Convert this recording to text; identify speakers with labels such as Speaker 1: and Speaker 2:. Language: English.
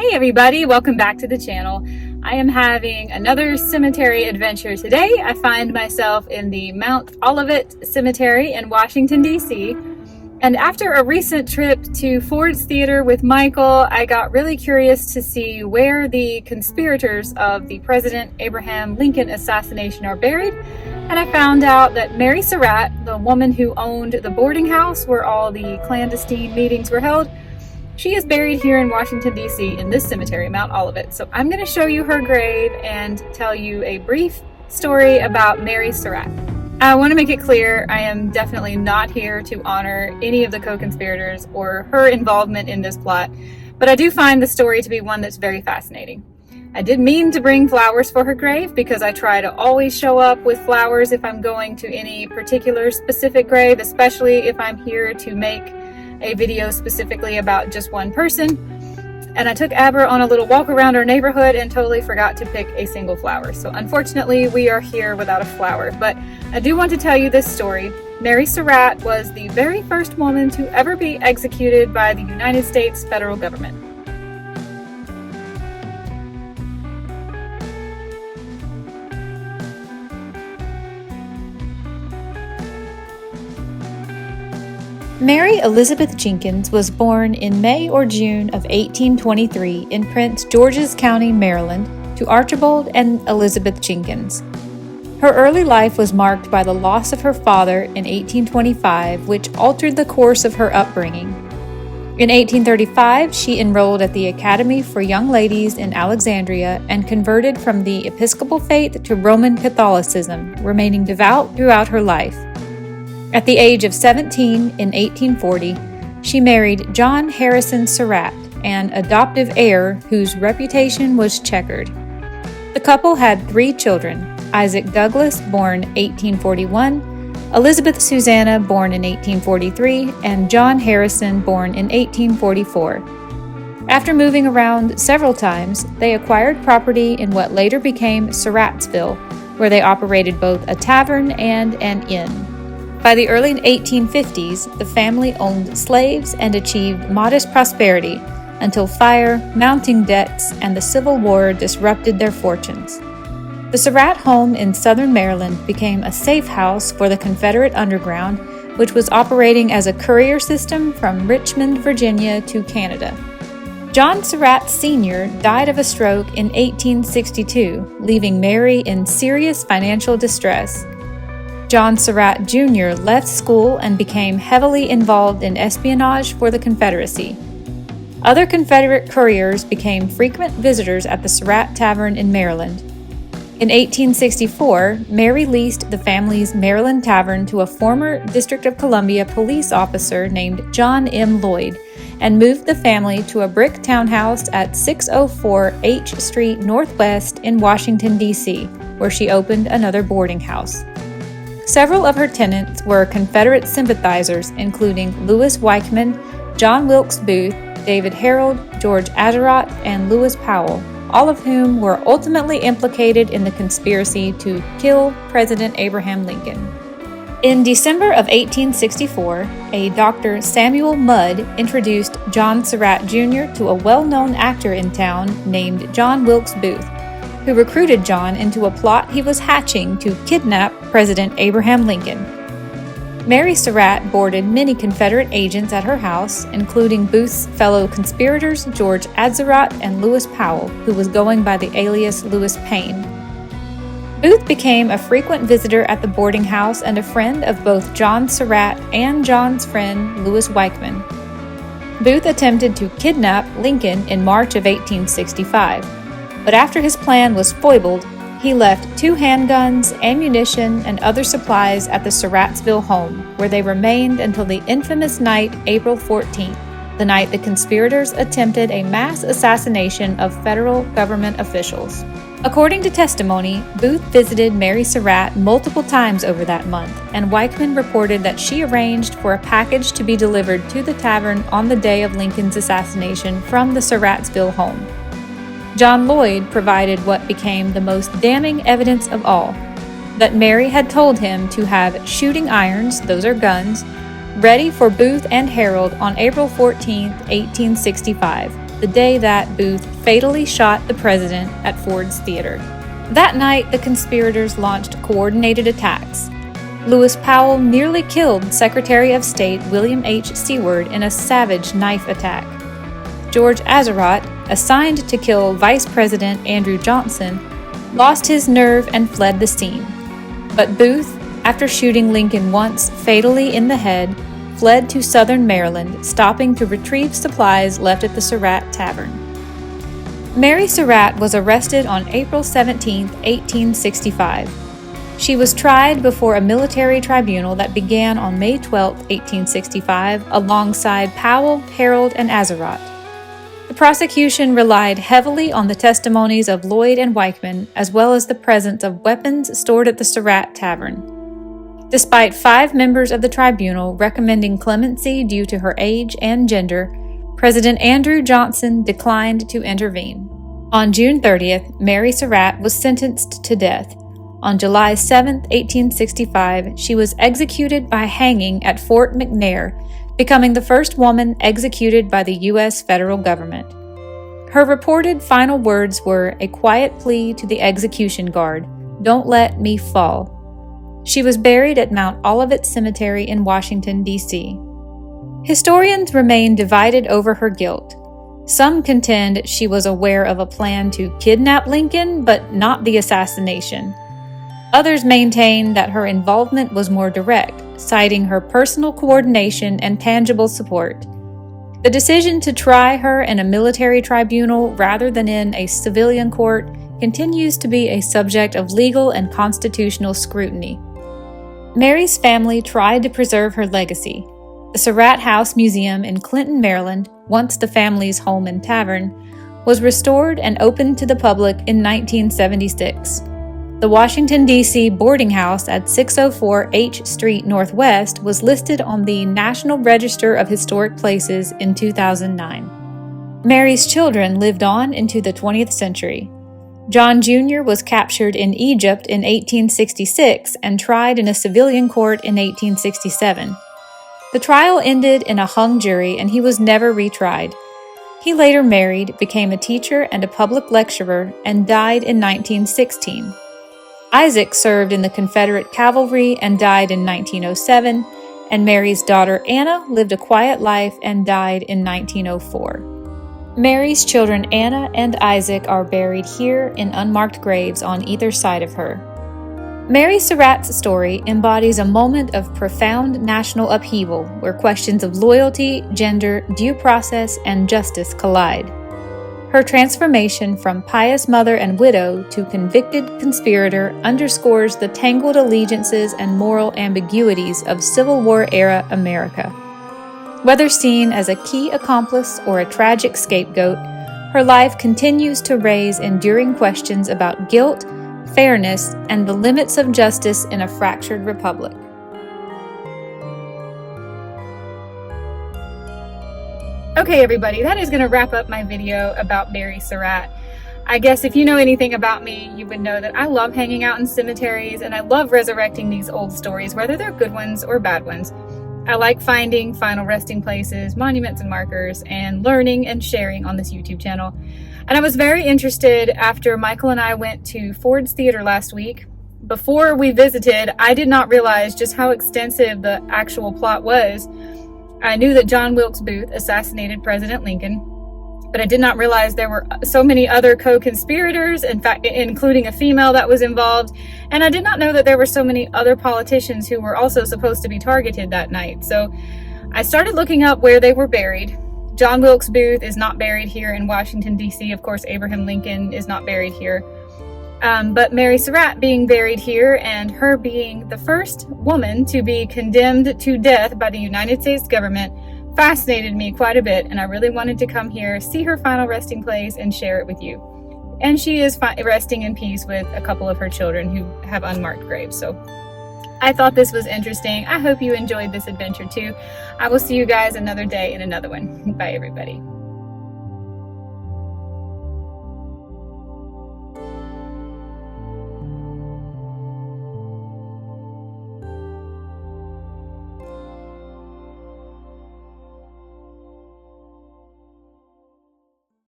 Speaker 1: Hey everybody, welcome back to the channel. I am having another cemetery adventure today. I find myself in the Mount Olivet Cemetery in Washington, D.C. And after a recent trip to Ford's Theater with Michael, I got really curious to see where the conspirators of the President Abraham Lincoln assassination are buried. And I found out that Mary Surratt, the woman who owned the boarding house where all the clandestine meetings were held, she is buried here in Washington, D.C. in this cemetery, Mount Olivet. So I'm going to show you her grave and tell you a brief story about Mary Surratt. I want to make it clear, I am definitely not here to honor any of the co-conspirators or her involvement in this plot, but I do find the story to be one that's very fascinating. I did mean to bring flowers for her grave because I try to always show up with flowers if I'm going to any particular specific grave, especially if I'm here to make a video specifically about just one person. And I took Abra on a little walk around our neighborhood and totally forgot to pick a single flower. So unfortunately, we are here without a flower. But I do want to tell you this story. Mary Surratt was the very first woman to ever be executed by the United States federal government. Mary Elizabeth Jenkins was born in May or June of 1823 in Prince George's County, Maryland, to Archibald and Elizabeth Jenkins. Her early life was marked by the loss of her father in 1825, which altered the course of her upbringing. In 1835, she enrolled at the Academy for Young Ladies in Alexandria and converted from the Episcopal faith to Roman Catholicism, remaining devout throughout her life. At the age of 17 in 1840, she married John Harrison Surratt, an adoptive heir whose reputation was checkered. The couple had 3 children: Isaac Douglas, born 1841, Elizabeth Susanna, born in 1843, and John Harrison, born in 1844. After moving around several times, they acquired property in what later became Surrattsville, where they operated both a tavern and an inn. By the early 1850s, the family owned slaves and achieved modest prosperity until fire, mounting debts, and the Civil War disrupted their fortunes. The Surratt home in southern Maryland became a safe house for the Confederate Underground, which was operating as a courier system from Richmond, Virginia to Canada. John Surratt Sr. died of a stroke in 1862, leaving Mary in serious financial distress. John Surratt Jr. left school and became heavily involved in espionage for the Confederacy. Other Confederate couriers became frequent visitors at the Surratt Tavern in Maryland. In 1864, Mary leased the family's Maryland Tavern to a former District of Columbia police officer named John M. Lloyd and moved the family to a brick townhouse at 604 H Street Northwest in Washington, D.C., where she opened another boarding house. Several of her tenants were Confederate sympathizers, including Lewis Weichman, John Wilkes Booth, David Harold, George Atzerodt, and Lewis Powell, all of whom were ultimately implicated in the conspiracy to kill President Abraham Lincoln. In December of 1864, a Dr. Samuel Mudd introduced John Surratt Jr. to a well-known actor in town named John Wilkes Booth, who recruited John into a plot he was hatching to kidnap President Abraham Lincoln. Mary Surratt boarded many Confederate agents at her house, including Booth's fellow conspirators George Atzerodt and Lewis Powell, who was going by the alias Lewis Payne. Booth became a frequent visitor at the boarding house and a friend of both John Surratt and John's friend Lewis Weichman. Booth attempted to kidnap Lincoln in March of 1865. But after his plan was foiled, he left 2 handguns, ammunition, and other supplies at the Surrattsville home, where they remained until the infamous night, April 14th, the night the conspirators attempted a mass assassination of federal government officials. According to testimony, Booth visited Mary Surratt multiple times over that month, and Weichman reported that she arranged for a package to be delivered to the tavern on the day of Lincoln's assassination from the Surrattsville home. John Lloyd provided what became the most damning evidence of all, that Mary had told him to have shooting irons, those are guns, ready for Booth and Harold on April 14, 1865, the day that Booth fatally shot the president at Ford's Theater. That night, the conspirators launched coordinated attacks. Lewis Powell nearly killed Secretary of State William H. Seward in a savage knife attack. George Atzerodt, assigned to kill Vice President Andrew Johnson, lost his nerve and fled the scene. But Booth, after shooting Lincoln once fatally in the head, fled to southern Maryland, stopping to retrieve supplies left at the Surratt Tavern. Mary Surratt was arrested on April 17, 1865. She was tried before a military tribunal that began on May 12, 1865, alongside Powell, Herold, and Atzerodt. The prosecution relied heavily on the testimonies of Lloyd and Weichman, as well as the presence of weapons stored at the Surratt Tavern. Despite 5 members of the tribunal recommending clemency due to her age and gender, President Andrew Johnson declined to intervene. On June 30th, Mary Surratt was sentenced to death. On July 7, 1865, she was executed by hanging at Fort McNair, becoming the first woman executed by the U.S. federal government. Her reported final words were a quiet plea to the execution guard, "Don't let me fall." She was buried at Mount Olivet Cemetery in Washington, D.C. Historians remain divided over her guilt. Some contend she was aware of a plan to kidnap Lincoln, but not the assassination. Others maintain that her involvement was more direct, citing her personal coordination and tangible support. The decision to try her in a military tribunal rather than in a civilian court continues to be a subject of legal and constitutional scrutiny. Mary's family tried to preserve her legacy. The Surratt House Museum in Clinton, Maryland, once the family's home and tavern, was restored and opened to the public in 1976. The Washington, D.C. boarding house at 604 H Street Northwest was listed on the National Register of Historic Places in 2009. Mary's children lived on into the 20th century. John Jr. was captured in Egypt in 1866 and tried in a civilian court in 1867. The trial ended in a hung jury and he was never retried. He later married, became a teacher and a public lecturer, and died in 1916. Isaac served in the Confederate cavalry and died in 1907, and Mary's daughter Anna lived a quiet life and died in 1904. Mary's children Anna and Isaac are buried here in unmarked graves on either side of her. Mary Surratt's story embodies a moment of profound national upheaval where questions of loyalty, gender, due process, and justice collide. Her transformation from pious mother and widow to convicted conspirator underscores the tangled allegiances and moral ambiguities of Civil War-era America. Whether seen as a key accomplice or a tragic scapegoat, her life continues to raise enduring questions about guilt, fairness, and the limits of justice in a fractured republic. Okay, everybody, that is going to wrap up my video about Mary Surratt. I guess if you know anything about me, you would know that I love hanging out in cemeteries and I love resurrecting these old stories, whether they're good ones or bad ones. I like finding final resting places, monuments, and markers, and learning and sharing on this YouTube channel. And I was very interested after Michael and I went to Ford's Theater last week. Before we visited, I did not realize just how extensive the actual plot was. I knew that John Wilkes Booth assassinated President Lincoln, but I did not realize there were so many other co-conspirators, in fact, including a female that was involved. And I did not know that there were so many other politicians who were also supposed to be targeted that night. So I started looking up where they were buried. John Wilkes Booth is not buried here in Washington, D.C. Of course, Abraham Lincoln is not buried here. But Mary Surratt being buried here and her being the first woman to be condemned to death by the United States government fascinated me quite a bit, and I really wanted to come here, see her final resting place, and share it with you. And she is resting in peace with a couple of her children who have unmarked graves. So I thought this was interesting. I hope you enjoyed this adventure too. I will see you guys another day in another one. Bye, everybody.